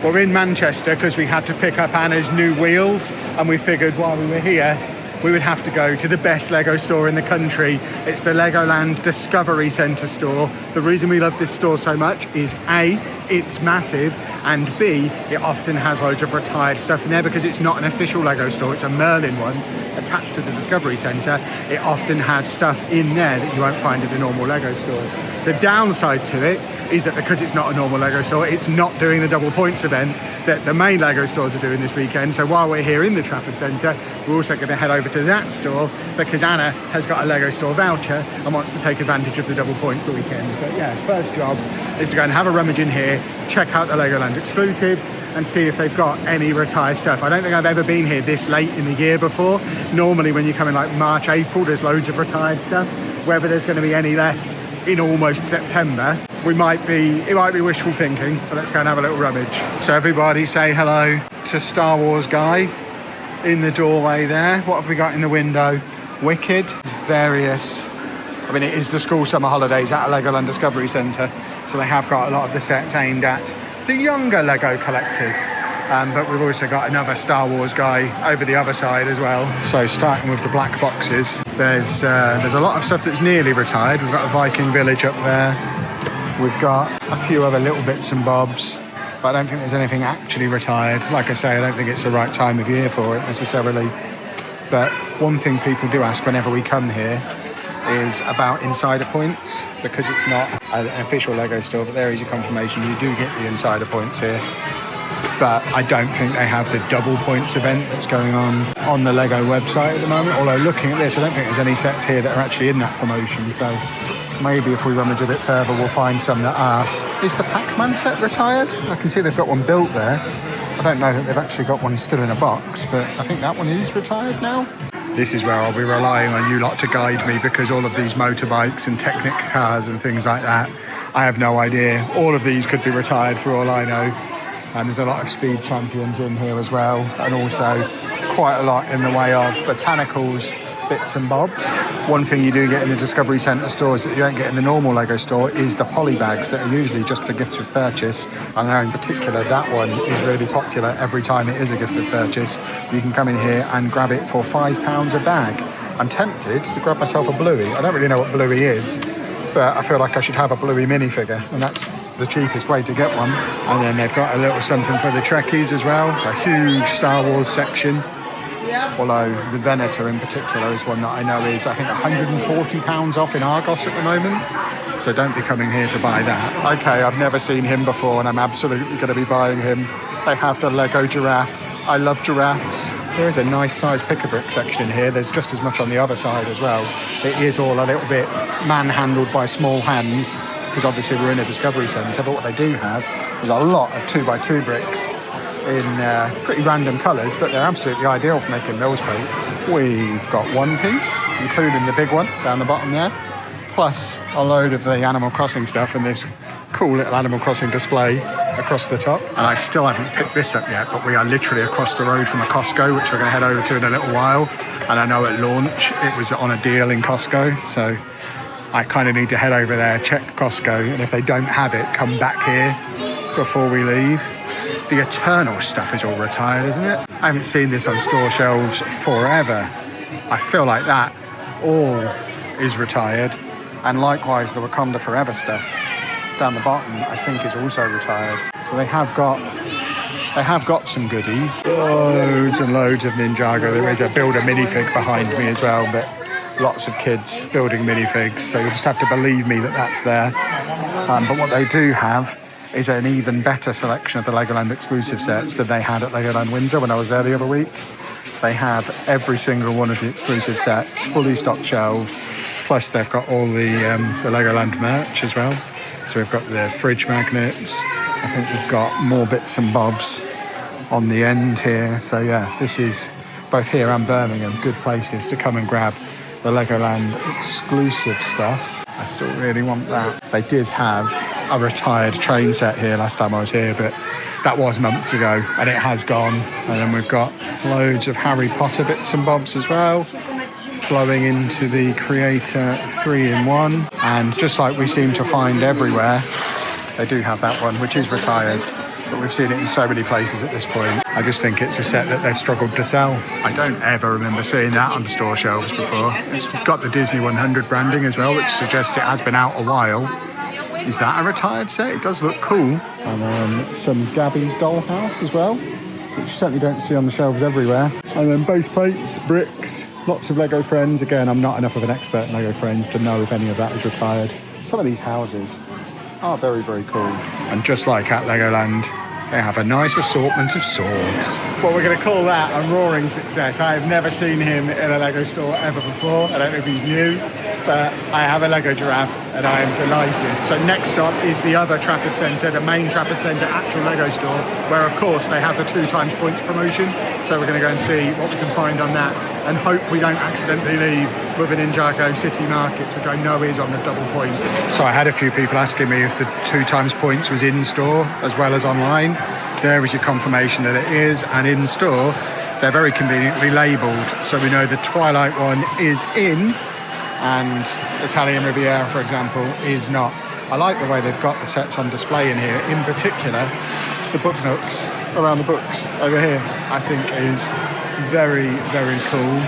We're in Manchester because we had to pick up Anna's new wheels, and we figured while we were here we would have to go to the best Lego store in the country. It's the Legoland Discovery Centre store. The reason we love this store so much is A, it's massive, and B, it often has loads of retired stuff in there because it's not an official Lego store, it's a Merlin one attached to the Discovery Centre. It often has stuff in there that you won't find at the normal Lego stores. The downside to it is that because it's not a normal Lego store, it's not doing the double points event that the main Lego stores are doing this weekend. So while we're here in the Trafford Centre, we're also going to head over to that store because Anna has got a Lego store voucher and wants to take advantage of the double points the weekend. But yeah, first job is to go and have a rummage in here, check out the Legoland exclusives and see if they've got any retired stuff. I don't think I've ever been here this late in the year before. Normally when you come in like March, April, there's loads of retired stuff. Whether there's going to be any left in almost September, it might be wishful thinking, but let's go and have a little rummage. So everybody say hello to Star Wars guy in the doorway there. What have we got in the window? Wicked, various, I mean it is the school summer holidays at a Legoland Discovery Centre, so they have got a lot of the sets aimed at the younger Lego collectors. But we've also got another Star Wars guy over the other side as well. So starting with the black boxes, there's a lot of stuff that's nearly retired. We've got a Viking village up there. We've got a few other little bits and bobs, but I don't think there's anything actually retired. Like I say, I don't think it's the right time of year for it necessarily. But one thing people do ask whenever we come here is about insider points, because it's not an official Lego store, but there is a confirmation you do get the insider points here. But I don't think they have the double points event that's going on the Lego website at the moment. Although looking at this, I don't think there's any sets here that are actually in that promotion. So maybe if we rummage a bit further, we'll find some that are. Is the Pac-Man set retired? I can see they've got one built there. I don't know that they've actually got one still in a box, but I think that one is retired now. This is where I'll be relying on you lot to guide me, because all of these motorbikes and Technic cars and things like that, I have no idea. All of these could be retired for all I know. And there's a lot of speed champions in here as well, and also quite a lot in the way of botanicals, bits and bobs. One thing you do get in the Discovery Centre stores that you don't get in the normal Lego store is the poly bags that are usually just for gifts of purchase. I know in particular that one is really popular every time it is a gift of purchase. You can come in here and grab it for £5 a bag. I'm tempted to grab myself a Bluey. I don't really know what Bluey is, but I feel like I should have a Bluey minifigure, and that's the cheapest way to get one. And then they've got a little something for the Trekkies as well, a huge Star Wars section. Although the Venator in particular is one that I know is, I think, £140 off in Argos at the moment. So don't be coming here to buy that. Okay, I've never seen him before and I'm absolutely going to be buying him. They have the Lego giraffe. I love giraffes. There is a nice size pick-a-brick section in here. There's just as much on the other side as well. It is all a little bit manhandled by small hands, because obviously we're in a Discovery Centre, but what they do have is a lot of 2x2 bricks in pretty random colours, but they're absolutely ideal for making mills plates. We've got one piece, including the big one down the bottom there, plus a load of the Animal Crossing stuff and this cool little Animal Crossing display across the top. And I still haven't picked this up yet, but we are literally across the road from a Costco, which we're going to head over to in a little while. And I know at launch it was on a deal in Costco, so I kind of need to head over there, check Costco, and if they don't have it, come back here before we leave. The Eternal stuff is all retired, isn't it? I haven't seen this on store shelves forever. I feel like that all is retired. And likewise, the Wakanda Forever stuff down the bottom, I think, is also retired. So they have got some goodies. Loads and loads of Ninjago. There is a Builder minifig behind me as well, but lots of kids building minifigs, so you just have to believe me that that's there. But what they do have is an even better selection of the Legoland exclusive sets than they had at Legoland Windsor when I was there the other week. They have every single one of the exclusive sets, fully stocked shelves, plus they've got all the Legoland merch as well. So we've got the fridge magnets, I think we've got more bits and bobs on the end here. So yeah, this is both here and Birmingham good places to come and grab the Legoland exclusive stuff. I still really want that. They did have a retired train set here last time I was here, but that was months ago and it has gone. And then we've got loads of Harry Potter bits and bobs as well, flowing into the Creator 3-in-1. And just like we seem to find everywhere, they do have that one, which is retired. but we've seen it in so many places at this point. I just think it's a set that they've struggled to sell. I don't ever remember seeing that on the store shelves before. It's got the Disney 100 branding as well, which suggests it has been out a while. Is that a retired set? It does look cool. And then some Gabby's dollhouse as well, which you certainly don't see on the shelves everywhere. And then base plates, bricks, lots of Lego Friends. Again, I'm not enough of an expert in Lego Friends to know if any of that is retired. Some of these houses are very, very cool. And just like at Legoland, they have a nice assortment of swords. Well, we're going to call that a roaring success. I have never seen him in a Lego store ever before. I don't know if he's new, but I have a Lego giraffe and I am delighted. So next stop is the other Trafford Centre, the main Trafford Centre actual Lego store, where of course they have the 2 times points promotion. So we're going to go and see what we can find on that and hope we don't accidentally leave with an Ninjago City Markets, which I know is on the double points. So I had a few people asking me if the 2 times points was in store as well as online. There is your confirmation that it is, and in store they're very conveniently labelled, so we know the Twilight one is in and Italian Riviera, for example, is not. I like the way they've got the sets on display in here, in particular the book nooks around the books over here I think is very, very cool.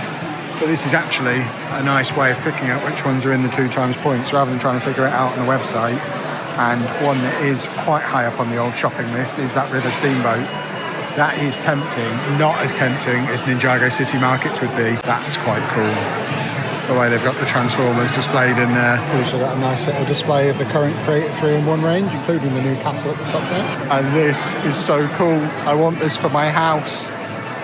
But this is actually a nice way of picking out which ones are in the 2 times points rather than trying to figure it out on the website. And one that is quite high up on the old shopping list is that River Steamboat. That is tempting, not as tempting as Ninjago City Markets would be. That's quite cool. The way they've got the Transformers displayed in there. Also got a nice little display of the current Creator 3-in-1 range, including the new castle at the top there. And this is so cool. I want this for my house.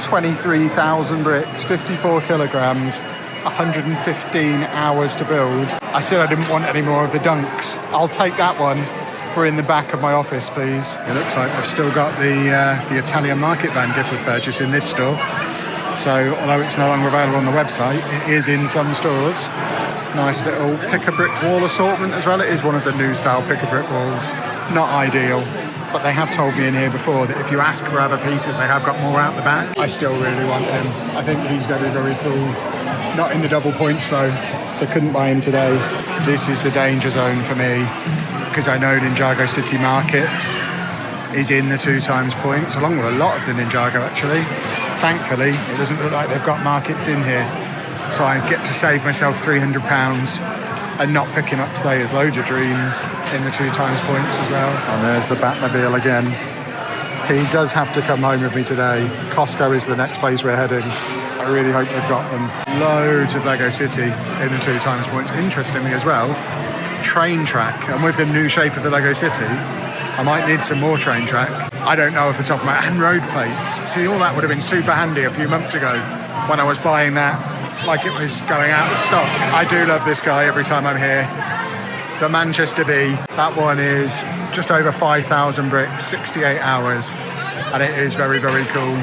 23,000 bricks, 54 kilograms, 115 hours to build. I said I didn't want any more of the dunks. I'll take that one for in the back of my office, please. It looks like they've still got the Italian market van gift with purchase in this store. So although it's no longer available on the website, it is in some stores. Nice little pick-a-brick wall assortment as well. It is one of the new style pick-a-brick walls. Not ideal, but they have told me in here before that if you ask for other pieces, they have got more out the back. I still really want him. I think he's going to be very cool. Not in the double points though, so couldn't buy him today. This is the danger zone for me, because I know Ninjago City Markets is in the 2 times points, along with a lot of the Ninjago actually. Thankfully, it doesn't look like they've got markets in here, so I get to save myself £300 and not picking up Slayer's Loads of Dreams in the 2 times points as well. And there's the Batmobile again. He does have to come home with me today. Costco is the next place we're heading. I really hope they've got them. Loads of Lego City in the 2 times points. Interestingly as well, train track. And with the new shape of the Lego City, I might need some more train track. I don't know off the top of my head. And road plates. See, all that would have been super handy a few months ago when I was buying that like it was going out of stock. I do love this guy every time I'm here. The Manchester Bee. That one is just over 5,000 bricks, 68 hours. And it is very, very cool.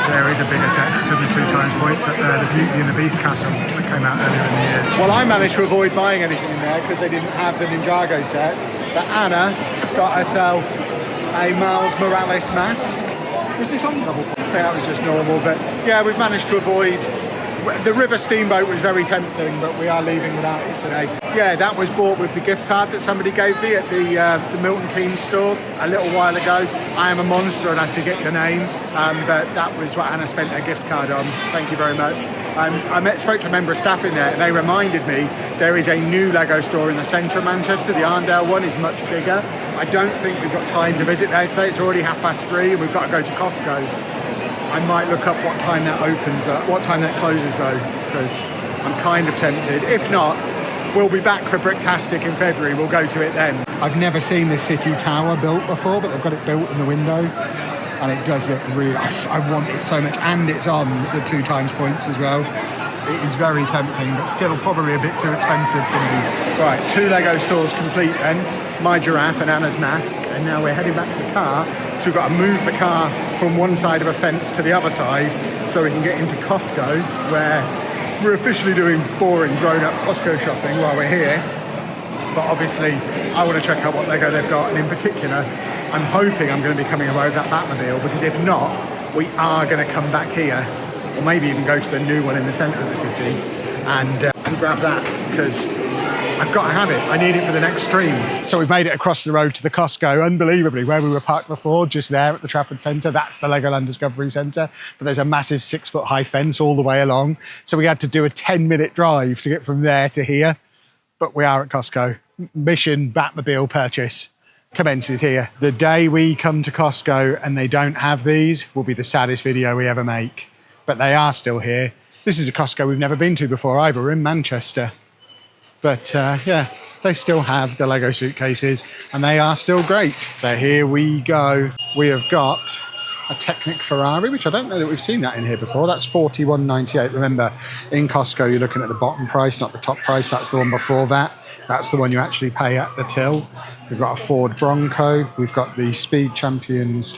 There is a bigger set to the 2 times points at the Beauty and the Beast castle that came out earlier in the year. Well, I managed to avoid buying anything in there because they didn't have the Ninjago set. But Anna got herself a Miles Morales mask. Was this on double? I think that was just normal, but yeah, we've managed to avoid. The River Steamboat was very tempting, but we are leaving without it today. Yeah, that was bought with the gift card that somebody gave me at the Milton Keynes store a little while ago. I am a monster and I forget your name, but that was what Anna spent her gift card on. Thank you very much. I spoke to a member of staff in there and they reminded me there is a new Lego store in the centre of Manchester. The Arndale one is much bigger. I don't think we've got time to visit there today. It's already 3:30 and we've got to go to Costco. I might look up what time that opens up, what time that closes though, because I'm kind of tempted. If not, we'll be back for Bricktastic in February. We'll go to it then. I've never seen this city tower built before, but they've got it built in the window. And it does look really, I want it so much. And it's on the 2 times points as well. It is very tempting, but still probably a bit too expensive for me. Right, 2 Lego stores complete then. My giraffe and Anna's mask. And now we're heading back to the car. So we've got to move the car from one side of a fence to the other side so we can get into Costco, where we're officially doing boring grown-up Costco shopping while we're here. But obviously, I want to check out what Lego they've got. And in particular, I'm hoping I'm going to be coming away with that Batmobile, because if not, we are going to come back here, or maybe even go to the new one in the centre of the city and grab that, because I've got to have it. I need it for the next stream. So we've made it across the road to the Costco, unbelievably, where we were parked before, just there at the Trafford Centre. That's the Legoland Discovery Centre. But there's a massive 6-foot high fence all the way along. So we had to do a 10-minute drive to get from there to here. But we are at Costco. Mission Batmobile purchase commences here. The day we come to Costco and they don't have these will be the saddest video we ever make. But they are still here. This is a Costco we've never been to before either. We're in Manchester. But yeah, they still have the Lego suitcases and they are still great. So here we go. We have got a Technic Ferrari, which I don't know that we've seen that in here before. That's $41.98. Remember, in Costco, you're looking at the bottom price, not the top price. That's the one before that. That's the one you actually pay at the till. We've got a Ford Bronco. We've got the Speed Champions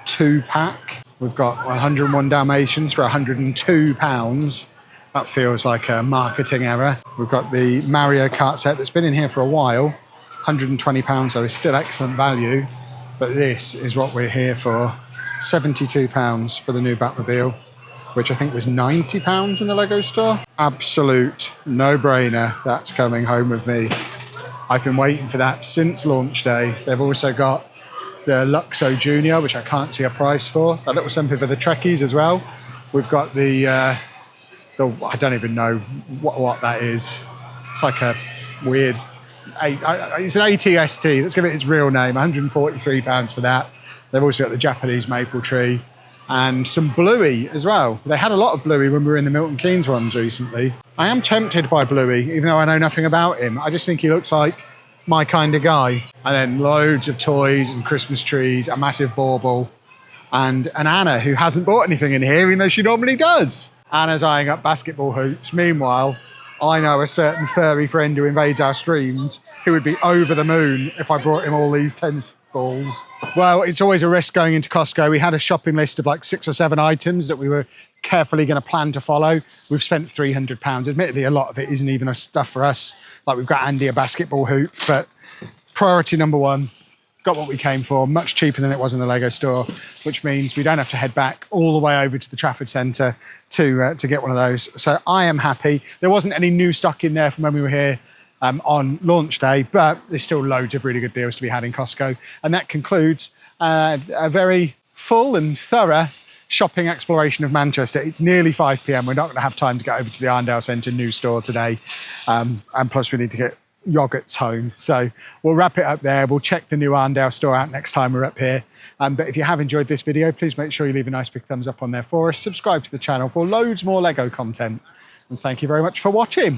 2-pack. We've got 101 Dalmatians for £102. That feels like a marketing error. We've got the Mario Kart set that's been in here for a while. £120, so it's still excellent value. But this is what we're here for. £72 for the new Batmobile, which I think was £90 in the Lego store. Absolute no-brainer. That's coming home with me. I've been waiting for that since launch day. They've also got the Luxo Junior, which I can't see a price for. That little something for the Trekkies as well. We've got the I don't even know what that is. It's like a weird, it's an ATST. Let's give it its real name, £143 for that. They've also got the Japanese maple tree and some Bluey as well. They had a lot of Bluey when we were in the Milton Keynes ones recently. I am tempted by Bluey, even though I know nothing about him. I just think he looks like my kind of guy. And then loads of toys and Christmas trees, a massive bauble, and an Anna who hasn't bought anything in here, even though she normally does. Anna's eyeing up basketball hoops. Meanwhile, I know a certain furry friend who invades our streams who would be over the moon if I brought him all these tennis balls. Well, it's always a risk going into Costco. We had a shopping list of like 6 or 7 items that we were carefully going to plan to follow. We've spent £300. Admittedly, a lot of it isn't even stuff for us. Like we've got Andy a basketball hoop, but priority number one, got what we came for, much cheaper than it was in the Lego store, which means we don't have to head back all the way over to the Trafford Centre to get one of those. So I am happy. There wasn't any new stock in there from when we were here on launch day, but there's still loads of really good deals to be had in Costco. And that concludes a very full and thorough shopping exploration of Manchester. It's nearly 5 p.m. We're not going to have time to get over to the Arndale Centre new store today. And plus we need to get yogurts home. So we'll wrap it up there. We'll check the new Arndale store out next time we're up here. But if you have enjoyed this video, please make sure you leave a nice big thumbs up on there for us. Subscribe to the channel for loads more Lego content. And thank you very much for watching.